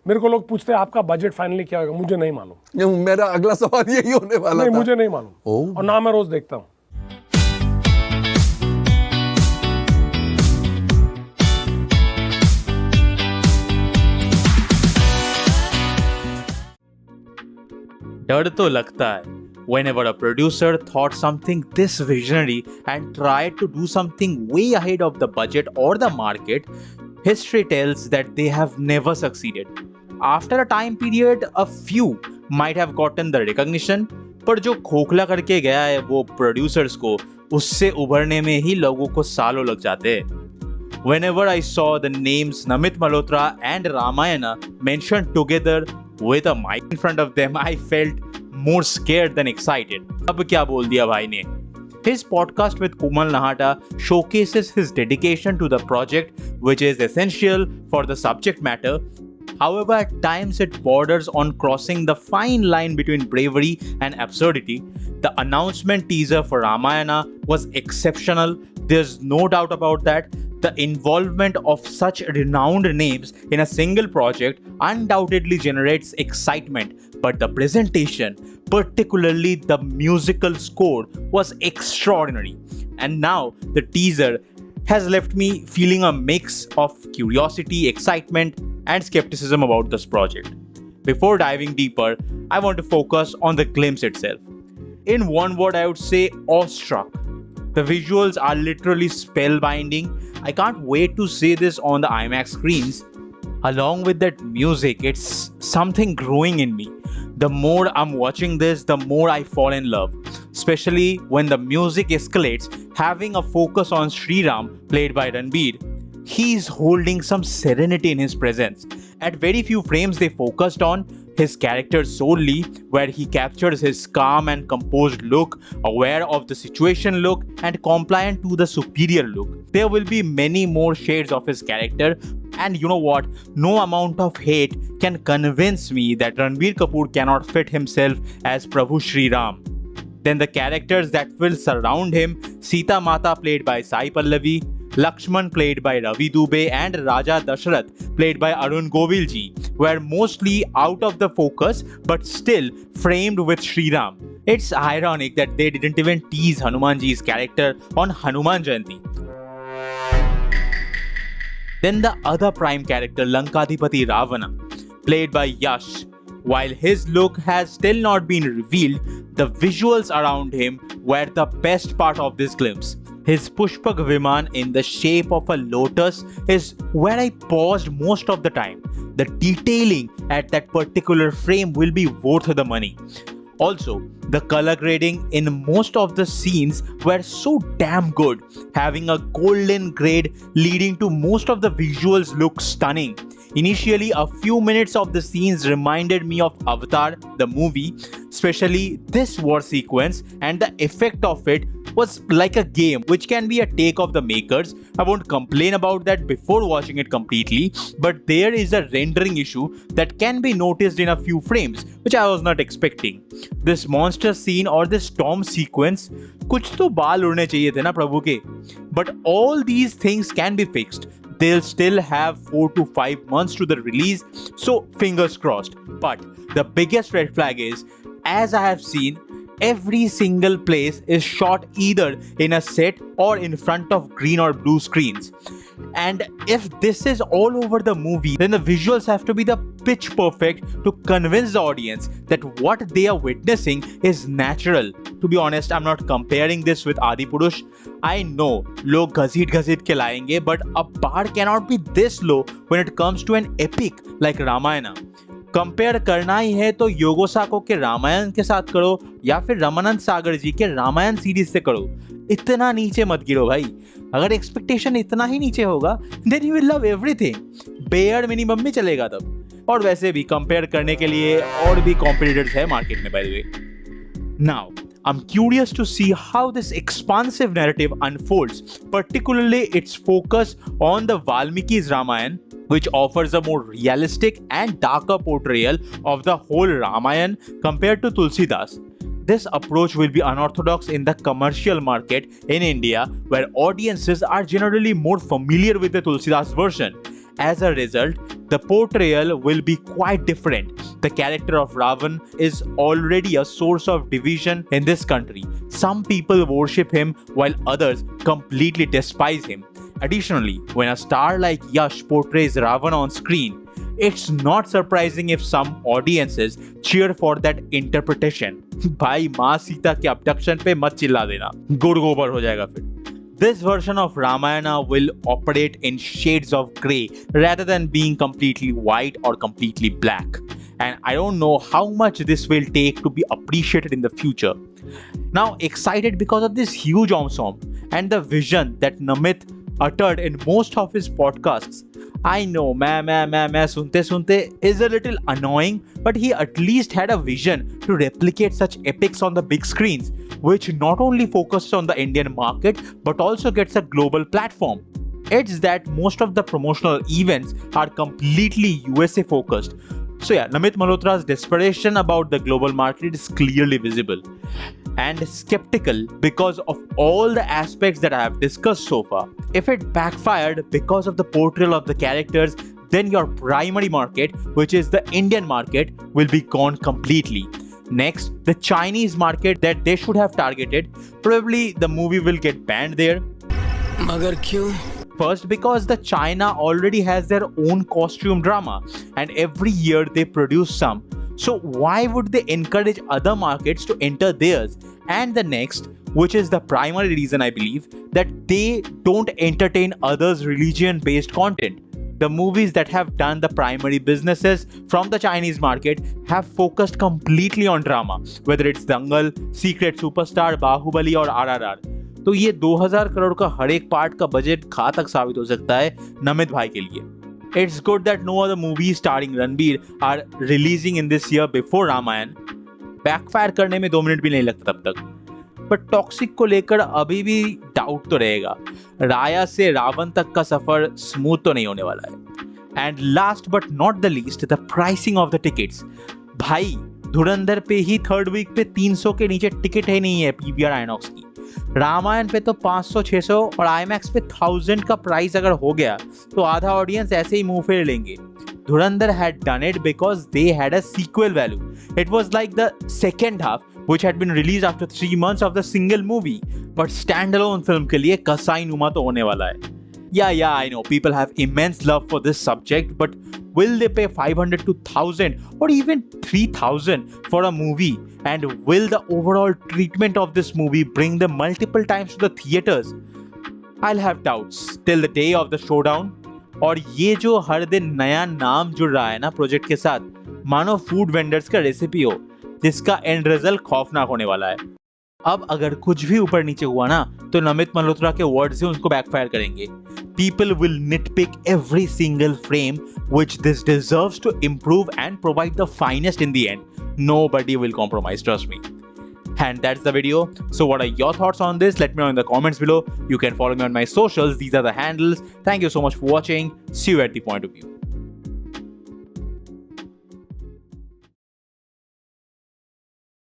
मेरे को लोग पूछते हैं आपका बजट फाइनली क्या होगा, मुझे नहीं मालूम। मेरा अगला सवाल यही होने वाला नहीं, था। मुझे नहीं मालूम। ओह। और ना मैं रोज देखता हूँ। डर तो लगता है whenever a producer thought something this visionary and tried to do something way ahead of the budget or the market. History tells that they have never succeeded. After a time period, a few might have gotten the recognition, पर जो खोखला करके गया है वो producers को, उससे उभरने में ही लोगों को सालों लग जाते हैं. Whenever I saw the names Namit Malhotra and Ramayana mentioned together with a mic in front of them, I felt more scared than excited. अब क्या बोल दिया भाई ने? His podcast with Kumal Nahata showcases his dedication to the project, which is essential for the subject matter. However, at times it borders on crossing the fine line between bravery and absurdity. The announcement teaser for Ramayana was exceptional. There's no doubt about that. The involvement of such renowned names in a single project undoubtedly generates excitement, but the presentation, particularly the musical score, was extraordinary. And now the teaser has left me feeling a mix of curiosity, excitement, and skepticism about this project. Before diving deeper, I want to focus on the glimpse itself. In one word, I would say awestruck. The visuals are literally spellbinding. I can't wait to see this on the IMAX screens. Along with that music, it's something growing in me. The more I'm watching this, the more I fall in love. Especially when the music escalates, having a focus on Sriram, played by Ranbir. He's holding some serenity in his presence. At very few frames, they focused on his character solely, where he captures his calm and composed look, aware of the situation look, and compliant to the superior look. There will be many more shades of his character, and you know what? No amount of hate can convince me that Ranbir Kapoor cannot fit himself as Prabhu Shri Ram. Then the characters that will surround him, Sita Mata played by Sai Pallavi, Lakshman played by Ravi Dubey, and Raja Dashrath played by Arun Govilji, were mostly out of the focus but still framed with Shri Ram. It's ironic that they didn't even tease Hanumanji's character on Hanuman Jayanti. Then the other prime character, Lankadhipati Ravana, played by Yash. While his look has still not been revealed, the visuals around him were the best part of this glimpse. His Pushpak Viman in the shape of a lotus is where I paused most of the time. The detailing at that particular frame will be worth the money. Also, the color grading in most of the scenes were so damn good, having a golden grade leading to most of the visuals look stunning. Initially, a few minutes of the scenes reminded me of Avatar, the movie, especially this war sequence, and the effect of it was like a game, which can be a take of the makers. I won't complain about that before watching it completely, but there is a rendering issue that can be noticed in a few frames, which I was not expecting. This monster scene or this storm sequence, कुछ तो बाल उड़ने चाहिए थे ना प्रभु के. But all these things can be fixed. They'll still have 4 to 5 months to the release, so fingers crossed. But the biggest red flag is, as I have seen, every single place is shot either in a set or in front of green or blue screens. And if this is all over the movie, then the visuals have to be the pitch perfect to convince the audience that what they are witnessing is natural. To be honest, I'm not comparing this with Adipurush. I know log घसीट के लाएंगे, but a bar cannot be this low when it comes to an epic like Ramayana. Compare करना ही है तो योगो साको के रामायण के साथ करो या फिर रमानंद सागर जी के रामायण सीरीज से करो. इतना नीचे मत गिरो भाई. अगर एक्सपेक्टेशन इतना ही नीचे होगा then you will love everything. Bare minimum में चलेगा तब. और वैसे भी कंपेयर करने के लिए और भी कॉम्पिटिटर्स है मार्केट में, by the way. Now I'm curious to see how this expansive narrative unfolds, particularly its focus on the Valmiki's Ramayana, which offers a more realistic and darker portrayal of the whole Ramayana compared to Tulsidas. This approach will be unorthodox in the commercial market in India, where audiences are generally more familiar with the Tulsidas version. As a result, the portrayal will be quite different. The character of Ravan is already a source of division in this country. Some people worship him while others completely despise him. Additionally, when a star like Yash portrays Ravan on screen, it's not surprising if some audiences cheer for that interpretation. भाई माँ सीता के abduction पे मत चिल्ला देना, गुड़ गोबर हो जाएगा फिर. This version of Ramayana will operate in shades of grey rather than being completely white or completely black. And I don't know how much this will take to be appreciated in the future. Now, excited because of this huge ensemble and the vision that Namit uttered in most of his podcasts. I know, मैं सुनते सुनते is a little annoying, but he at least had a vision to replicate such epics on the big screens, which not only focuses on the Indian market but also gets a global platform. It's that most of the promotional events are completely USA focused. So yeah, Namit Malhotra's desperation about the global market is clearly visible. And skeptical because of all the aspects that I have discussed so far. If it backfired because of the portrayal of the characters, then your primary market, which is the Indian market, will be gone completely. Next, the Chinese market that they should have targeted, probably the movie will get banned there. मगर क्यों? First, because the China already has their own costume drama and every year they produce some. So why would they encourage other markets to enter theirs? And the next, which is the primary reason I believe, that they don't entertain others' religion-based content. The movies that have done the primary businesses from the Chinese market have focused completely on drama, whether it's Dangal, Secret Superstar, Bahubali or RRR. तो ये 2000 करोड़ का हर एक part का budget घातक साबित हो सकता है नमित भाई के लिए. It's good that no other movies starring Ranbir are releasing in this year before Ramayan. Backfire करने में 2 मिनट भी नहीं लगता तब तक. But टॉक्सिक को लेकर अभी भी डाउट तो रहेगा. राया से रावण तक का सफर स्मूथ तो नहीं होने वाला है. And last but not the least, the pricing of the tickets. भाई धुरंधर पे ही थर्ड वीक पे 300 के नीचे टिकट ही नहीं है PVR आइनॉक्स की. रामायण पे तो 500-600 और IMAX पे 1000 का प्राइस अगर हो गया तो आधा ऑडियंस ऐसे ही मुंह फेर लेंगे. Dhurandhar had done it because they had a sequel value. It was like the second half which had been released after 3 months of the single movie. But standalone film के लिए कसाई नुमा तो होने वाला है. Yeah, I know people have immense love for this subject, but will they pay 500 to 1000 or even 3000 for a movie? And will the overall treatment of this movie bring them multiple times to the theaters? I'll have doubts till the day of the showdown. और ये जो हर दिन नया नाम जुड़ रहा है ना प्रोजेक्ट के साथ, मानो फूड वेंडर्स का रेसिपी हो जिसका एंड रिजल्ट खौफनाक होने वाला है. अब अगर कुछ भी ऊपर नीचे हुआ ना तो नमित मल्होत्रा के वर्ड से उनको बैकफायर करेंगे. People will nitpick every single frame, which this deserves to improve and provide the finest in the end. Nobody will compromise, trust me. And that's the video. So what are your thoughts on this? Let me know in the comments below. You can follow me on my socials. These are the handles. Thank you so much for watching. See you at the point of view.